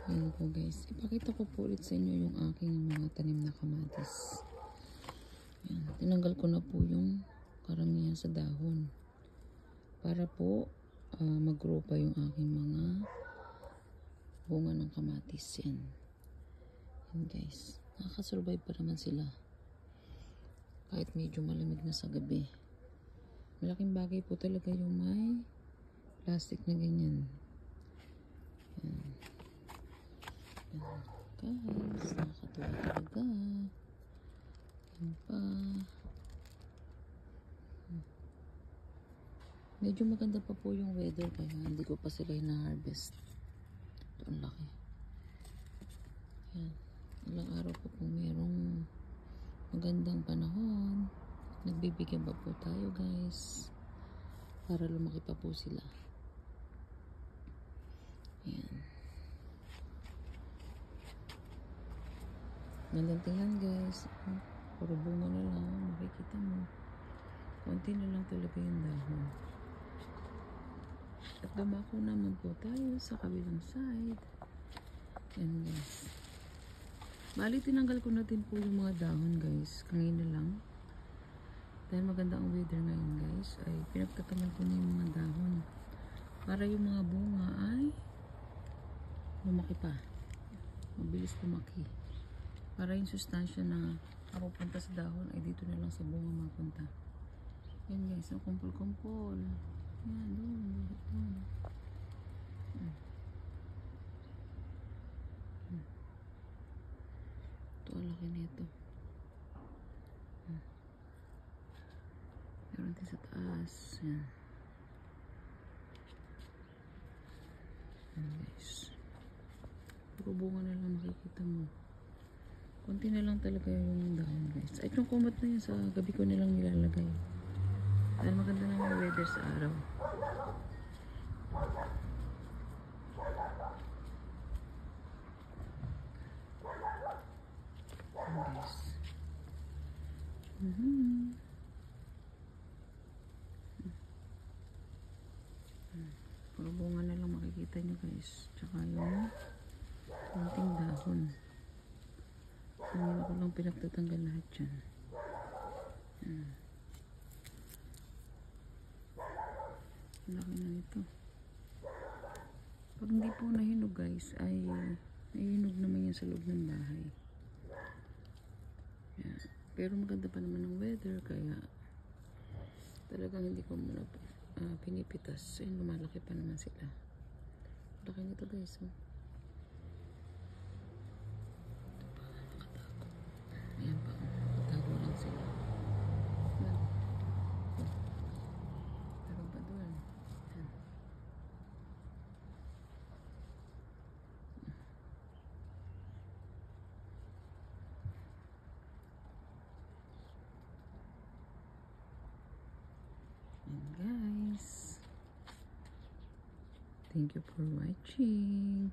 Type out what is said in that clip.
Ayan po guys. Ipakita ko po ulit sa inyo yung aking mga tanim na kamatis. Ayan. Tinanggal ko na po yung karamihan sa dahon. Para po mag-grow pa yung aking mga bunga ng kamatis. Yan. Yan guys. Nakakasurvive pa naman sila. Kahit medyo malamig na sa gabi. Malaking bagay po talaga yung may plastic na ganyan. Yan. Yan guys. Nakakatuwa talaga. Yan pa. Medyo maganda pa po yung weather kaya hindi ko pa sila na-harvest. Ito ang laki. Yan. Ilang araw po kung merong magandang panahon. Nagbibigyan pa po tayo guys. Para lumaki pa po sila. Yan. Gandang tingnan guys. Puro bunga na lang. Makikita mo. Konti na lang talaga yung dahon. At dumako naman po tayo sa kabilang side. Yan guys. Bali tinanggal ko na din po yung mga dahon guys. Kanina lang. Dahil maganda ang weather ngayon guys. Ay pinagtataman ko na yung mga dahon. Para yung mga bunga ay lumaki pa. Mabilis lumaki. Para yung sustansya na mapupunta sa dahon ay dito na lang sa bunga mapunta. Yan guys, ang kumpul-kumpul. Yan, doon. Ito, ang laki nito. Meron din sa taas. Yan. Yan guys. Puro bunga na lang makikita mo. Konti na lang talaga yung dahon guys. Ay, itong kumot na yun sa gabi ko nilang nilalagay. Dahil maganda na yung weather sa araw. Ayan guys. Puro bunga na lang makikita nyo guys. Tsaka yung konting dahon. Kanina ko lang pinagtatanggal lahat dyan. Laki na nito. Pag hindi po nahinog guys, ay nahinog naman yan sa loob ng bahay. Yan. Pero maganda pa naman ang weather, kaya talagang hindi ko muna pinipitas. Ayun, lumalaki pa naman sila. Laki nito guys. Oh. Ayan pa, nakatago lang sila. Ayan. Meron pa doon. Ayan. Ayan guys. Thank you for watching.